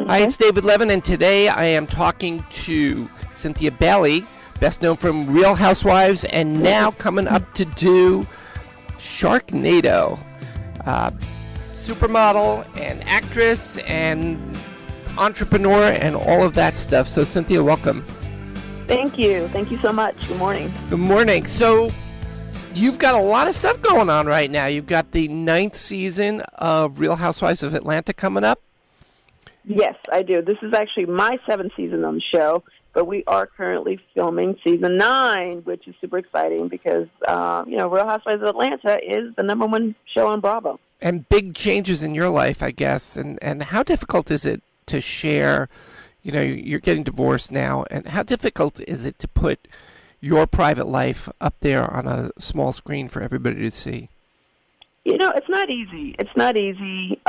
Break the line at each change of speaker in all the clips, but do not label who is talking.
Hi, it's David Levin, and today I am talking to Cynthia Bailey, best known from Real Housewives, and now coming up to do Sharknado. Supermodel and actress and entrepreneur and all of that stuff. So, Cynthia, welcome.
Thank you. Thank you so much. Good morning.
Good morning. So, you've got a lot of stuff going on right now. You've got the 9th season of Real Housewives of Atlanta coming up.
Yes, I do. This is actually my 7th season on the show, but we are currently filming season 9, which is super exciting because, Real Housewives of Atlanta is the #1 show on Bravo.
And big changes in your life, I guess. And how difficult is it to share, you're getting divorced now, and how difficult is it to put your private life up there on a small screen for everybody to see?
It's not easy. It's not easy.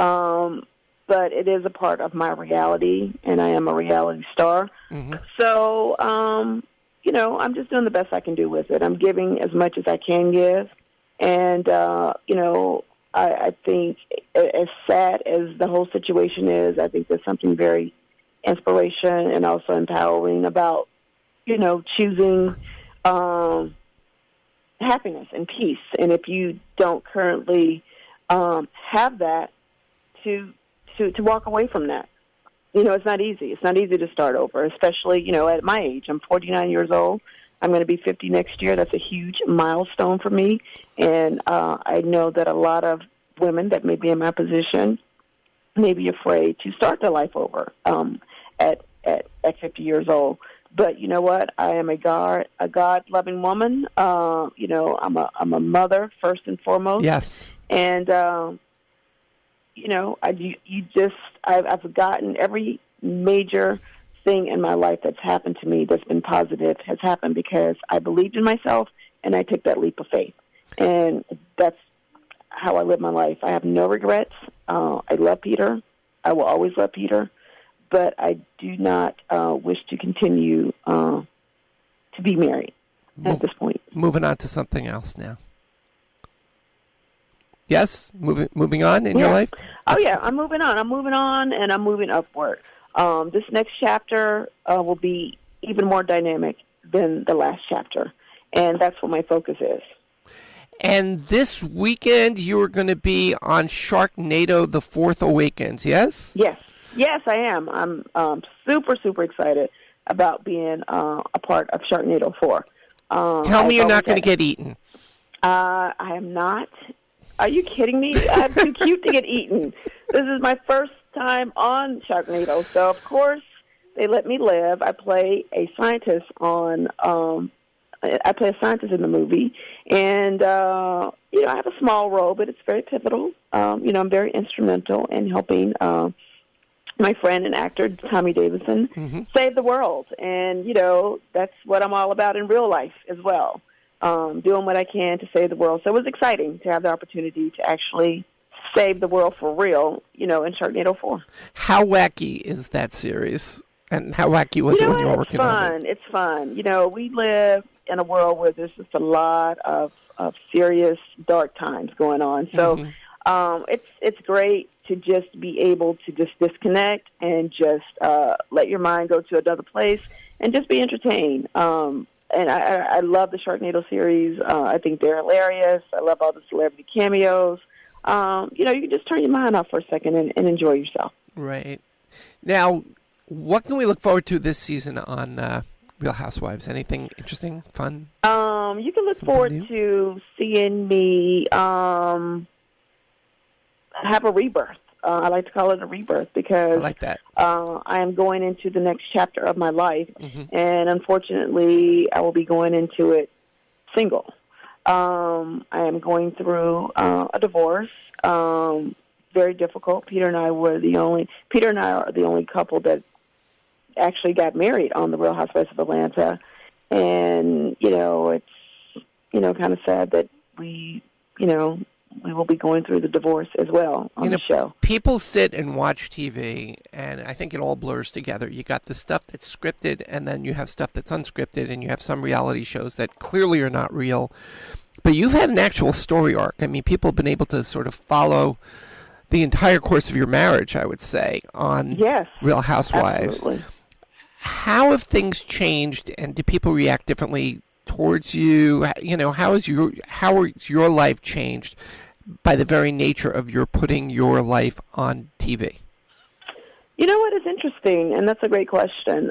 But it is a part of my reality, and I am a reality star. Mm-hmm. So, I'm just doing the best I can do with it. I'm giving as much as I can give. And, I think as sad as the whole situation is, I think there's something very inspirational and also empowering about, choosing happiness and peace. And if you don't currently have that, to walk away from that. It's not easy. It's not easy to start over, especially, at my age. I'm 49 years old. I'm going to be 50 next year. That's a huge milestone for me. And I know that a lot of women that may be in my position may be afraid to start their life over at 50 years old. But you know what? I am a God-loving woman. I'm a mother first and foremost.
Yes.
And I've gotten every major thing in my life that's happened to me that's been positive has happened because I believed in myself and I took that leap of faith. And that's how I live my life. I have no regrets. I love Peter. I will always love Peter. But I do not wish to continue to be married at this point.
Moving on to something else now. Yes, moving on in your life?
I'm moving on. I'm moving on, and I'm moving upward. This next chapter will be even more dynamic than the last chapter, and that's what my focus is.
And this weekend, you are going to be on Sharknado, the 4th Awakens, yes?
Yes, I am. I'm super, super excited about being a part of Sharknado 4.
Tell me you're not going to get eaten.
I am not. Are you kidding me? I'm too cute to get eaten. This is my first time on Sharknado, so of course they let me live. I play a scientist in the movie, and I have a small role, but it's very pivotal. I'm very instrumental in helping my friend and actor Tommy Davidson save the world, and that's what I'm all about in real life as well. Doing what I can to save the world. So it was exciting to have the opportunity to actually save the world for real, in Sharknado 4.
How wacky is that series? And how wacky was it when you were working on it?
It's fun. We live in a world where there's just a lot of serious, dark times going on. So it's great to just be able to just disconnect and just let your mind go to another place and just be entertained. And I love the Sharknado series. I think they're hilarious. I love all the celebrity cameos. You can just turn your mind off for a second and enjoy yourself.
Right. Now, what can we look forward to this season on Real Housewives? Anything interesting, fun?
You can look forward to seeing me have a rebirth. I like to call it a rebirth because
I like that.
I am going into the next chapter of my life, and unfortunately, I will be going into it single. I am going through a divorce. Very difficult. Peter and I are the only couple that actually got married on the Real Housewives of Atlanta, and it's kind of sad that we will be going through the divorce as well on the show.
People sit and watch TV, and I think it all blurs together. You got the stuff that's scripted, and then you have stuff that's unscripted, and you have some reality shows that clearly are not real. But you've had an actual story arc. I mean, people have been able to sort of follow the entire course of your marriage, I would say, on
Yes,
Real Housewives.
absolutely.
How have things changed, and do people react differently towards you? You know, how has your life changed by the very nature of your putting your life on TV?
You know what is interesting, and that's a great question.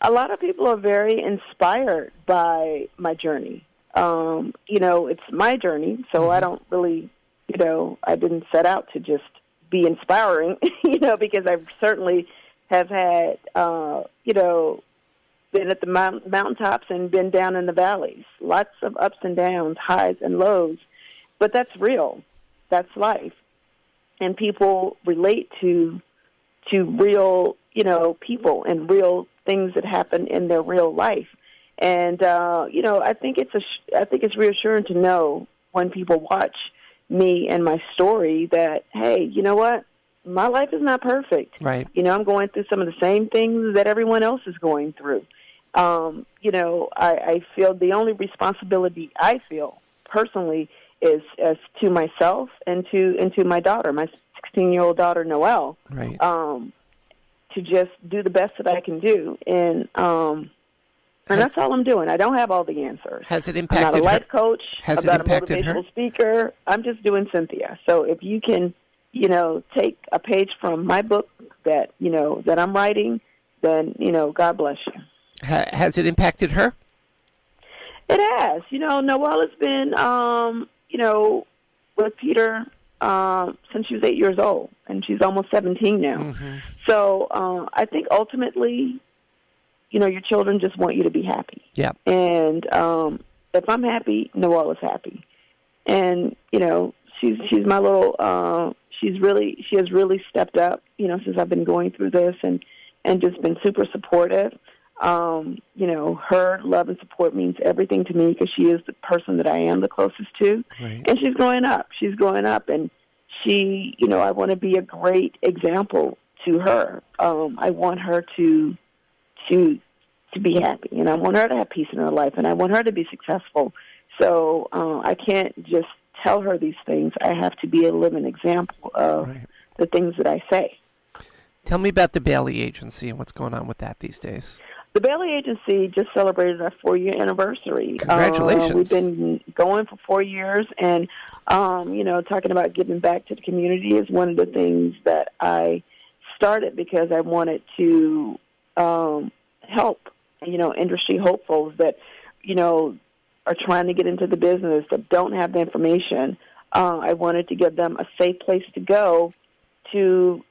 A lot of people are very inspired by my journey. You know, it's my journey, so I don't really, you know, I didn't set out to just be inspiring, you know, because I certainly have had, you know, been at the mountaintops and been down in the valleys. Lots of ups and downs, highs and lows. But that's real. That's life. And people relate to real, you know, people and real things that happen in their real life. And you know, I think it's reassuring to know when people watch me and my story that, hey, you know what? My life is not perfect.
Right.
You know, I'm going through some of the same things that everyone else is going through. You know, I feel the only responsibility I feel personally is as to myself and to my daughter, my 16-year-old daughter, Noelle.
Right.
To just do the best that I can do. And that's all I'm doing. I don't have all the answers.
Has it
I'm
impacted
not a life
her?
coach.
Has
I'm
it
not a
impacted
motivational
her?
speaker. I'm just doing Cynthia. So if you can, you know, take a page from my book that, you know, that I'm writing, then, you know, God bless you.
Has it impacted her?
It has. You know, Noelle has been, you know, with Peter since she was 8 years old, and she's almost 17 now.
Mm-hmm.
So I think ultimately, you know, your children just want you to be happy.
Yeah.
And if I'm happy, Noelle is happy. And, you know, she's my little, she has really stepped up, you know, since I've been going through this and just been super supportive. You know, her love and support means everything to me because she is the person that I am the closest to.
Right.
And she's growing up. She's growing up, and she, you know, I want to be a great example to her. I want her to be happy, and I want her to have peace in her life, and I want her to be successful. So I can't just tell her these things. I have to be a living example of the things that I say.
Tell me about the Bailey Agency and what's going on with that these days.
The Bailey Agency just celebrated our 4-year anniversary.
Congratulations.
We've been going for 4 years, and, you know, talking about giving back to the community is one of the things that I started because I wanted to help, you know, industry hopefuls that, you know, are trying to get into the business that don't have the information. I wanted to give them a safe place to go to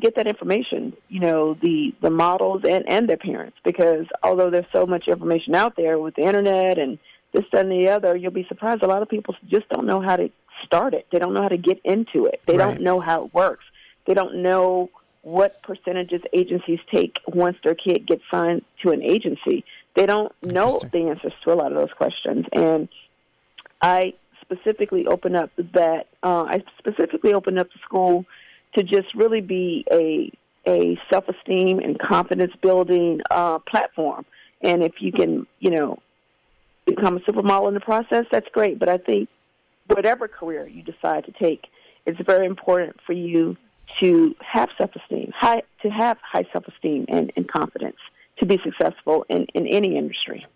get that information, you know, the models and their parents, because although there's so much information out there with the internet and this, that, and the other, you'll be surprised. A lot of people just don't know how to start it. They don't know how to get into it. They don't know how it works. They don't know what percentages agencies take once their kid gets signed to an agency. They don't know the answers to a lot of those questions. And I specifically opened up the school to just really be a self-esteem and confidence-building platform. And if you can, you know, become a supermodel in the process, that's great. But I think whatever career you decide to take, it's very important for you to have self-esteem, to have high self-esteem and confidence to be successful in any industry.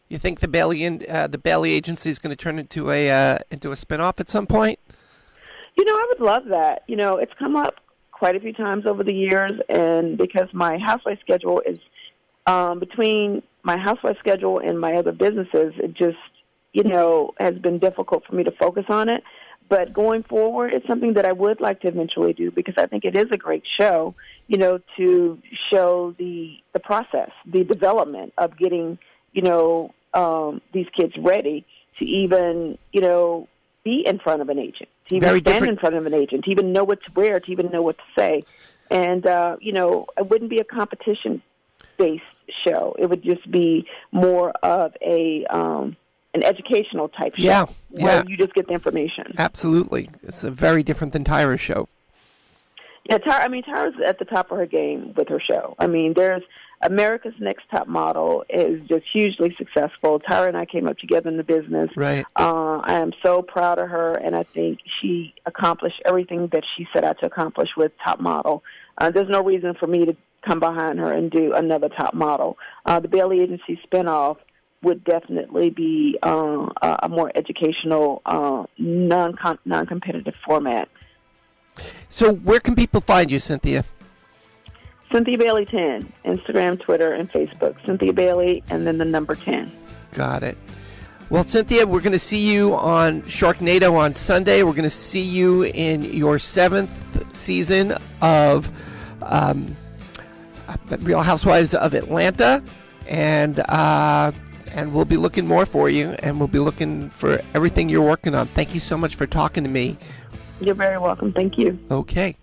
You think the Bailey Agency is going to turn into a spinoff at some point?
You know, I would love that. You know, it's come up quite a few times over the years, and because my housewife schedule is between my housewife schedule and my other businesses, it just, you know, has been difficult for me to focus on it. But going forward, it's something that I would like to eventually do because I think it is a great show, you know, to show the process, the development of getting, you know, these kids ready to even, you know, be in front of an agent, to even stand in front of an agent, to even know what to wear, to even know what to say. And, you know, it wouldn't be a competition-based show. It would just be more of an educational type show where you just get the information.
Absolutely. It's very different than Tyra's show.
Yeah, Tyra's at the top of her game with her show. I mean, there's America's Next Top Model is just hugely successful. Tyra and I came up together in the business.
Right.
I am so proud of her, and I think she accomplished everything that she set out to accomplish with Top Model. There's no reason for me to come behind her and do another Top Model. The Bailey Agency spinoff would definitely be a more educational, non-competitive format.
So where can people find you, Cynthia?
Cynthia Bailey 10, Instagram, Twitter, and Facebook. Cynthia Bailey, and then the number 10.
Got it. Well, Cynthia, we're going to see you on Sharknado on Sunday. We're going to see you in your 7th season of the Real Housewives of Atlanta, and we'll be looking more for you, and we'll be looking for everything you're working on. Thank you so much for talking to me.
You're very welcome. Thank you.
Okay.